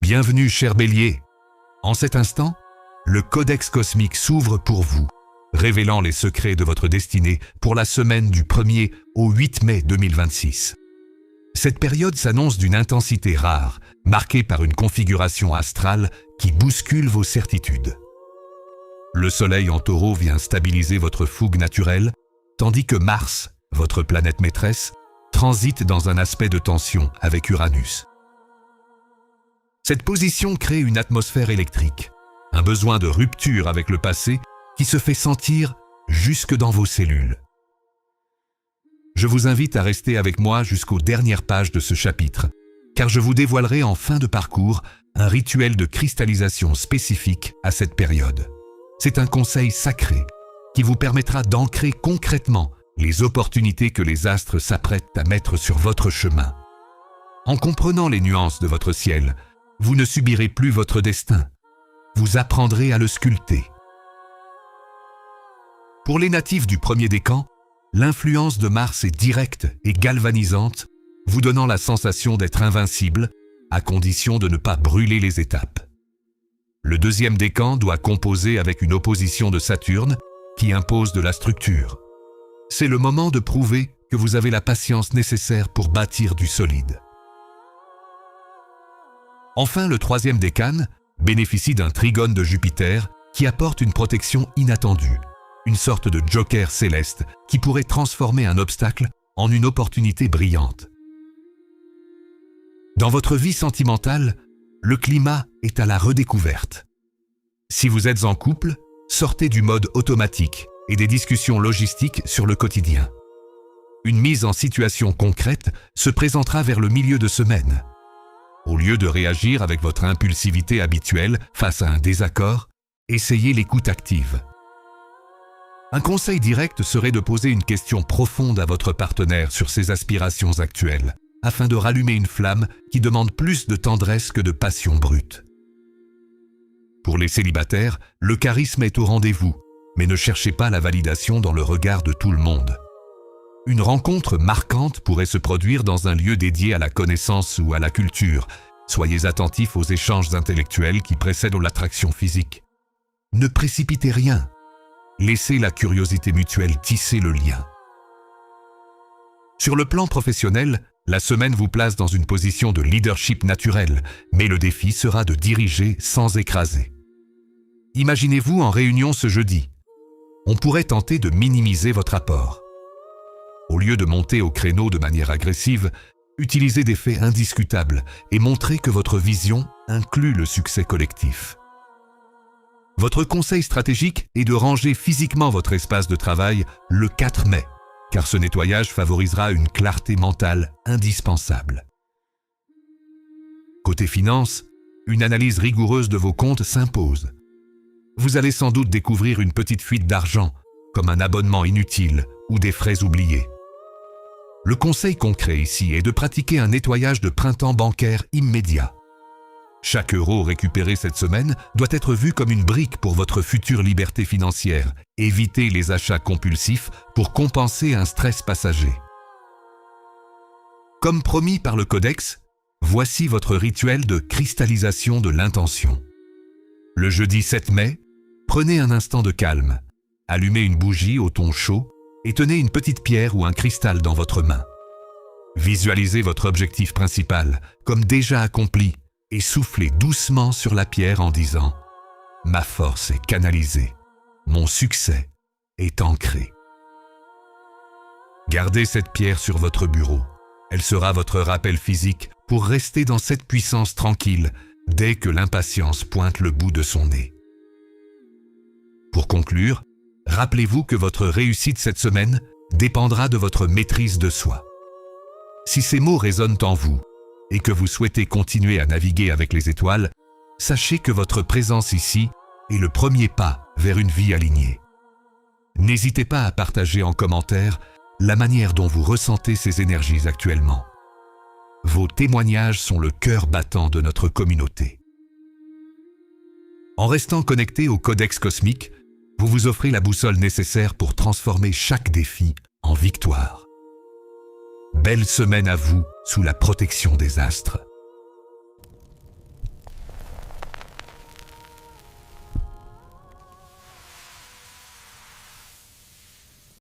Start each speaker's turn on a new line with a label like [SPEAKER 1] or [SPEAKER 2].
[SPEAKER 1] Bienvenue, cher Bélier. En cet instant, le Codex cosmique s'ouvre pour vous, révélant les secrets de votre destinée pour la semaine du 1er au 8 mai 2026. Cette période s'annonce d'une intensité rare, marquée par une configuration astrale qui bouscule vos certitudes. Le Soleil en Taureau vient stabiliser votre fougue naturelle, tandis que Mars, votre planète maîtresse, transite dans un aspect de tension avec Uranus. Cette position crée une atmosphère électrique, un besoin de rupture avec le passé qui se fait sentir jusque dans vos cellules. Je vous invite à rester avec moi jusqu'aux dernières pages de ce chapitre, car je vous dévoilerai en fin de parcours un rituel de cristallisation spécifique à cette période. C'est un conseil sacré qui vous permettra d'ancrer concrètement les opportunités que les astres s'apprêtent à mettre sur votre chemin. En comprenant les nuances de votre ciel, vous ne subirez plus votre destin. Vous apprendrez à le sculpter. Pour les natifs du premier décan, l'influence de Mars est directe et galvanisante, vous donnant la sensation d'être invincible, à condition de ne pas brûler les étapes. Le deuxième décan doit composer avec une opposition de Saturne qui impose de la structure. C'est le moment de prouver que vous avez la patience nécessaire pour bâtir du solide. Enfin, le troisième décan bénéficie d'un trigone de Jupiter qui apporte une protection inattendue, une sorte de joker céleste qui pourrait transformer un obstacle en une opportunité brillante. Dans votre vie sentimentale, le climat est à la redécouverte. Si vous êtes en couple, sortez du mode automatique et des discussions logistiques sur le quotidien. Une mise en situation concrète se présentera vers le milieu de semaine. Au lieu de réagir avec votre impulsivité habituelle face à un désaccord, essayez l'écoute active. Un conseil direct serait de poser une question profonde à votre partenaire sur ses aspirations actuelles, afin de rallumer une flamme qui demande plus de tendresse que de passion brute. Pour les célibataires, le charisme est au rendez-vous, mais ne cherchez pas la validation dans le regard de tout le monde. Une rencontre marquante pourrait se produire dans un lieu dédié à la connaissance ou à la culture. Soyez attentifs aux échanges intellectuels qui précèdent l'attraction physique. Ne précipitez rien. Laissez la curiosité mutuelle tisser le lien. Sur le plan professionnel, la semaine vous place dans une position de leadership naturel, mais le défi sera de diriger sans écraser. Imaginez-vous en réunion ce jeudi. On pourrait tenter de minimiser votre apport. Au lieu de monter au créneau de manière agressive, utilisez des faits indiscutables et montrez que votre vision inclut le succès collectif. Votre conseil stratégique est de ranger physiquement votre espace de travail le 4 mai, car ce nettoyage favorisera une clarté mentale indispensable. Côté finances, une analyse rigoureuse de vos comptes s'impose. Vous allez sans doute découvrir une petite fuite d'argent, comme un abonnement inutile ou des frais oubliés. Le conseil concret ici est de pratiquer un nettoyage de printemps bancaire immédiat. Chaque euro récupéré cette semaine doit être vu comme une brique pour votre future liberté financière. Évitez les achats compulsifs pour compenser un stress passager. Comme promis par le Codex, voici votre rituel de cristallisation de l'intention. Le jeudi 7 mai, prenez un instant de calme, allumez une bougie au ton chaud et tenez une petite pierre ou un cristal dans votre main. Visualisez votre objectif principal comme déjà accompli et soufflez doucement sur la pierre en disant « Ma force est canalisée, mon succès est ancré ». Gardez cette pierre sur votre bureau. Elle sera votre rappel physique pour rester dans cette puissance tranquille dès que l'impatience pointe le bout de son nez. Pour conclure, rappelez-vous que votre réussite cette semaine dépendra de votre maîtrise de soi. Si ces mots résonnent en vous et que vous souhaitez continuer à naviguer avec les étoiles, sachez que votre présence ici est le premier pas vers une vie alignée. N'hésitez pas à partager en commentaire la manière dont vous ressentez ces énergies actuellement. Vos témoignages sont le cœur battant de notre communauté. En restant connecté au Codex cosmique, vous vous offrez la boussole nécessaire pour transformer chaque défi en victoire. Belle semaine à vous sous la protection des astres.